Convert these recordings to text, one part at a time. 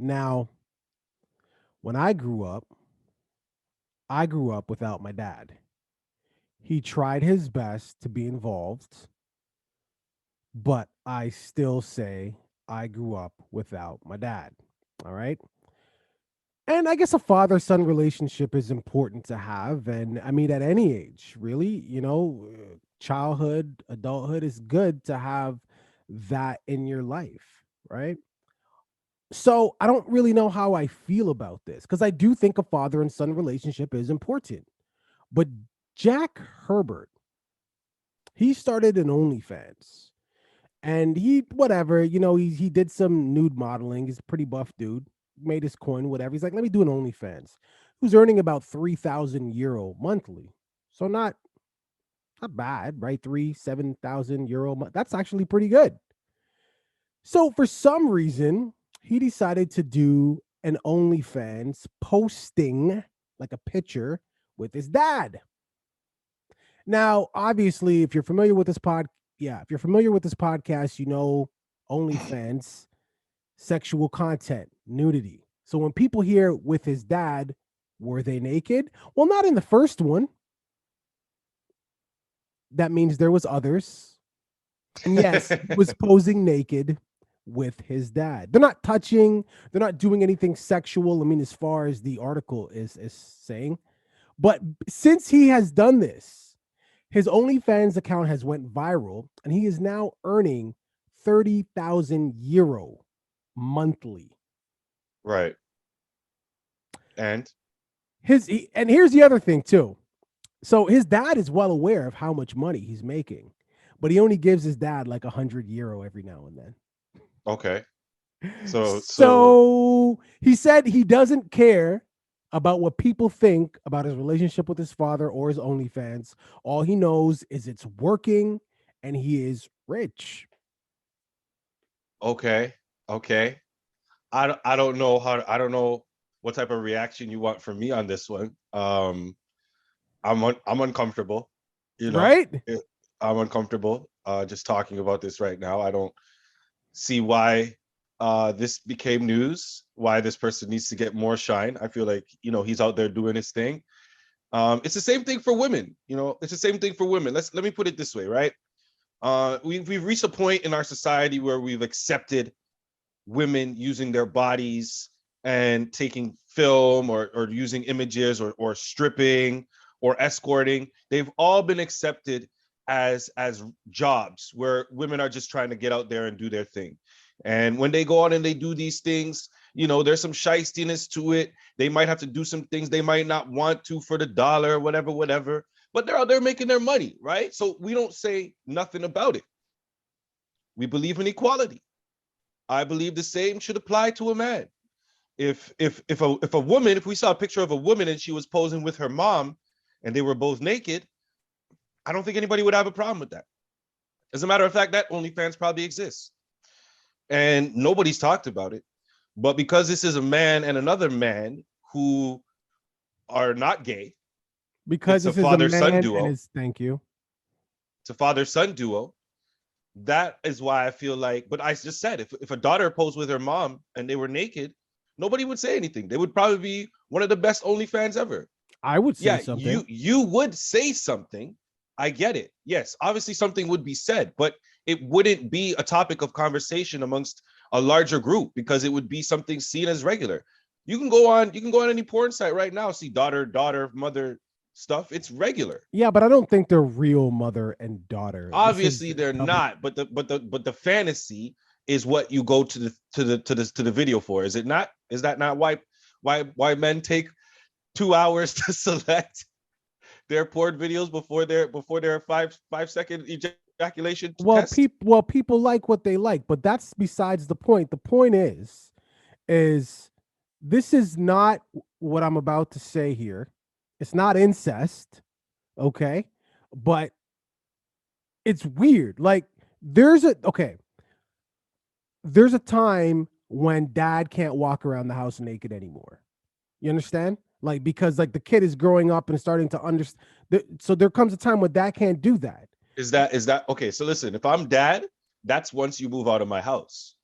Now, when I grew up without my dad. He tried his best to be involved, but I still say I grew up without my dad. All right. And I guess a father son relationship is important to have. And I mean, at any age, really, childhood, adulthood is good to have that in your life. Right. So I don't really know how I feel about this because I do think a father and son relationship is important. But Jack Herbert, he started an OnlyFans and he whatever he did some nude modeling. He's a pretty buff dude, made his coin, whatever. He's like, let me do an OnlyFans. Who's earning about 3,000 euro monthly, so not bad, right? 7,000 euro that's actually pretty good. So for some reason he decided to do an OnlyFans, posting like a picture with his dad. Now, obviously, if you're familiar with this if you're familiar with this podcast, OnlyFans, sexual content, nudity. So when people hear with his dad, were they naked? Well, not in the first one. That means there was others. And yes, he was posing naked with his dad. They're not touching, they're not doing anything sexual. I mean, as far as the article is saying. But since he has done this, his OnlyFans account has went viral, and he is now earning 30,000 euro monthly. Right. And And here's the other thing too. So his dad is well aware of how much money he's making, but he only gives his dad like 100 euro every now and then. okay. So So he said he doesn't care about what people think about his relationship with his father or his OnlyFans. All he knows is it's working and he is rich. okay. Okay. I don't know what type of reaction you want from me on this one. I'm uncomfortable, you know. Right? It, I'm uncomfortable just talking about this right now. I don't see why this became news, why this person needs to get more shine. I feel like, he's out there doing his thing. It's the same thing for women, it's the same thing for women. Let me put it this way, right? We've reached a point in our society where we've accepted women using their bodies and taking film or using images or stripping or escorting. They've all been accepted as jobs where women are just trying to get out there and do their thing. And when they go out and they do these things, there's some shystiness to it. They might have to do some things they might not want to for the dollar, whatever. But they're out there making their money, right? So we don't say nothing about it. We believe in equality. I believe the same should apply to a man. If we saw a picture of a woman and she was posing with her mom and they were both naked, I don't think anybody would have a problem with that. As a matter of fact, that OnlyFans probably exists. And nobody's talked about it. But because this is a man and another man who are not gay, Because it's a this is a father-son man and duo. his thank you. It's a father-son duo. That is why I feel like, but I just said, if a daughter posed with her mom and they were naked, nobody would say anything. They would probably be one of the best OnlyFans ever. I would say Yeah, something. you would say something. I get it. Yes, obviously something would be said, but it wouldn't be a topic of conversation amongst a larger group because it would be something seen as regular. You can go on any porn site right now, see daughter, mother stuff. It's regular. Yeah, but I don't think they're real mother and daughter. This is Obviously they're double. not, but the fantasy is what you go to the video for. Is it not? Is that not why men take 2 hours to select their porn videos before their 5 second ejaculation test? People like what they like, but that's besides the point. The point is this is not what I'm about to say here. It's not incest, okay? But it's weird. Like there's a time when dad can't walk around the house naked anymore. You understand? Like because like the kid is growing up and starting to understand. So there comes a time when dad can't do that. Is that okay? So listen, if I'm dad, that's once you move out of my house.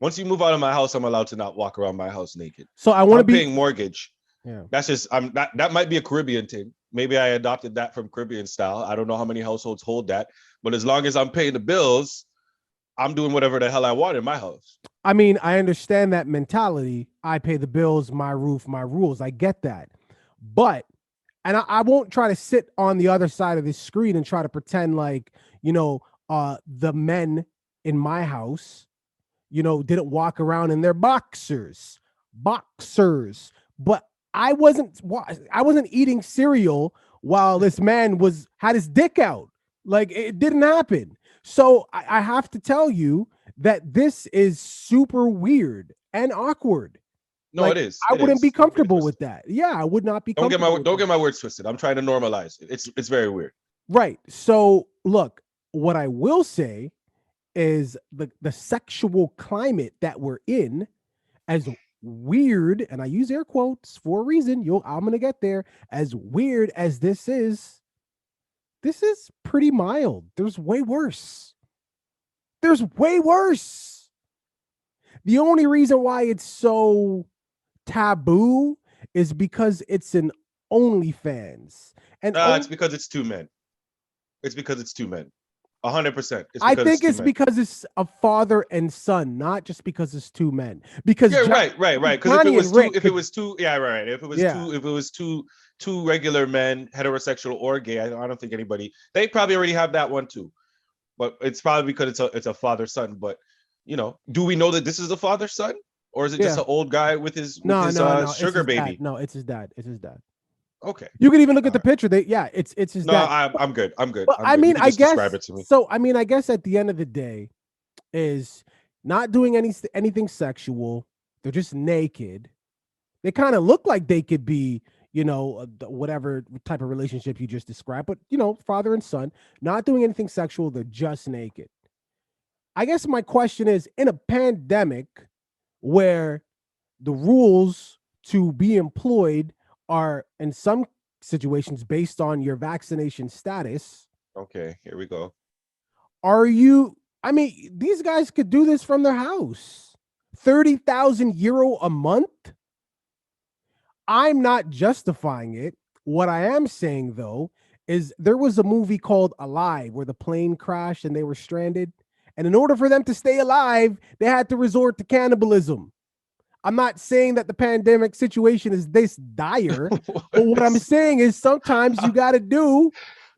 Once you move out of my house, I'm allowed to not walk around my house naked. So I If want to I'm be. paying mortgage, Yeah. that's just that might be a Caribbean thing. Maybe I adopted that from Caribbean style. I don't know how many households hold that, but as long as I'm paying the bills, I'm doing whatever the hell I want in my house. I mean, I understand that mentality. I pay the bills, my roof, my rules. I get that. But, and I won't try to sit on the other side of this screen and try to pretend like, the men in my house, didn't walk around in their boxers. Boxers. But I wasn't eating cereal while this man had his dick out. Like it didn't happen. So I have to tell you that this is super weird and awkward. No, Like it is. I It wouldn't be is. Don't get it comfortable with twisted. that. Yeah, I would not be comfortable with Don't that. get my words twisted. I'm trying to normalize it. It's very weird. Right. So look, what I will say is the sexual climate that we're in, as weird, and I use air quotes for a reason. I'm gonna get there. As weird as this is pretty mild. There's way worse. There's way worse. The only reason why it's so taboo is because it's an OnlyFans. And It's because it's two men. It's because it's two men. 100%. It's I because it's think two it's men. because it's a father and son, not just because it's two men. Because Yeah, right. Because Johnny and Rick if it was two, yeah, right. yeah, If it was two regular men, heterosexual or gay, I don't think anybody. They probably already have that one too. But it's probably because it's a father son. But do we know that this is a father son, or is it just yeah. an old guy with his No. It's sugar his dad. baby? No, it's his dad. It's his dad. Okay, You can even look all at the right. picture. It's his No, dad. I'm good. I'm good. But I'm I good. You mean, can I just describe guess it to me. so. I mean, I guess at the end of the day, is not doing anything sexual. They're just naked. They kind of look like they could be, whatever type of relationship you just described, but father and son, not doing anything sexual. They're just naked. I guess my question is, in a pandemic where the rules to be employed are in some situations based on your vaccination status, Okay, here we go. are you, I mean, these guys could do this from their house. 30,000 euro a month? I'm not justifying it. What I am saying though is there was a movie called Alive where the plane crashed and they were stranded. And in order for them to stay alive, they had to resort to cannibalism. I'm not saying that the pandemic situation is this dire, but what I'm saying is sometimes you got to do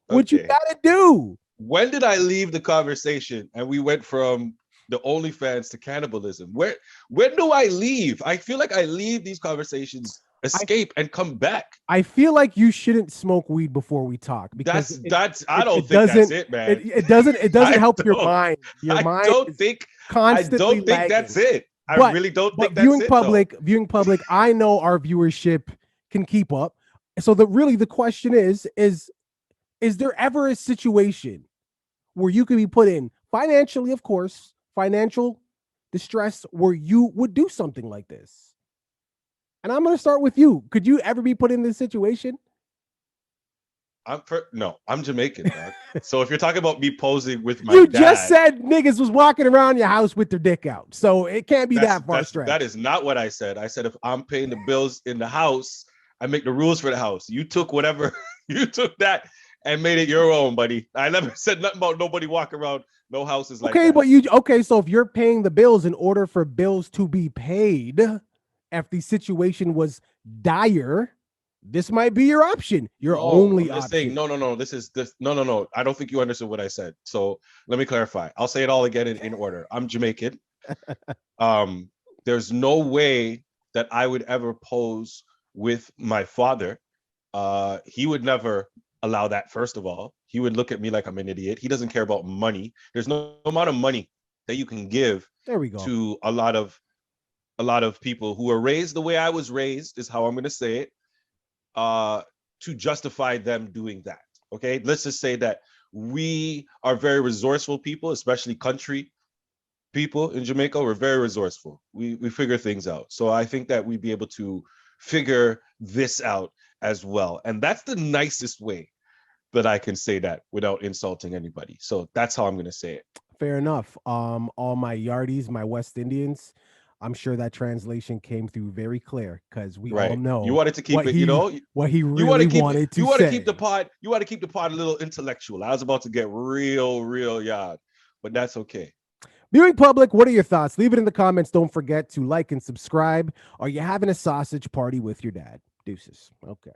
what you Okay. got to do. When did I leave the conversation and we went from the OnlyFans to cannibalism? When do I leave? I feel like I leave these conversations, I escape, and come back. I feel like you shouldn't smoke weed before we talk because That's I it, don't it think that's doesn't it, it, man. it doesn't I help your don't mind. Your I mind don't is think I constantly don't think that's lagging. it. I But really don't but think that's it though. viewing public, I know our viewership can keep up. So the question is there ever a situation where you could be put in financially, of course, financial distress where you would do something like this? And I'm going to start with you. Could you ever be put in this situation? No, I'm Jamaican, dog. So if you're talking about me posing with my You just dad, said niggas was walking around your house with their dick out. So it can't be that far that stretched. is not what I said. I said if I'm paying the bills in the house, I make the rules for the house. You took whatever you took that and made it your own, buddy. I never said nothing about nobody walking around no houses like Okay, that. but so if you're paying the bills in order for bills to be paid, if the situation was dire, this might be your option, your No, only I'm just saying, option. no. No. I don't think you understood what I said. So let me clarify. I'll say it all again in order. I'm Jamaican. Um, there's no way that I would ever pose with my father. He would never allow that. First of all, he would look at me like I'm an idiot. He doesn't care about money. There's no amount of money that you can give There we go. to a lot of people who are raised the way I was raised, is how I'm going to say it, uh, to justify them doing that. Okay, let's just say that we are very resourceful people, especially country people in Jamaica. We're very resourceful. We figure things out. So I think that we'd be able to figure this out as well. And that's the nicest way that I can say that without insulting anybody. So that's how I'm going to say it. Fair enough. All my yardies, my West Indians, I'm sure that translation came through very clear because we all Right. You know wanted to keep it, what he you want to really keep it, wanted to you want to keep the say. pod, you want to keep the pod a little intellectual. I was about to get real yard, but that's okay. Viewing public, what are your thoughts? Leave it in the comments. Don't forget to like and subscribe. Are you having a sausage party with your dad? Deuces. Okay.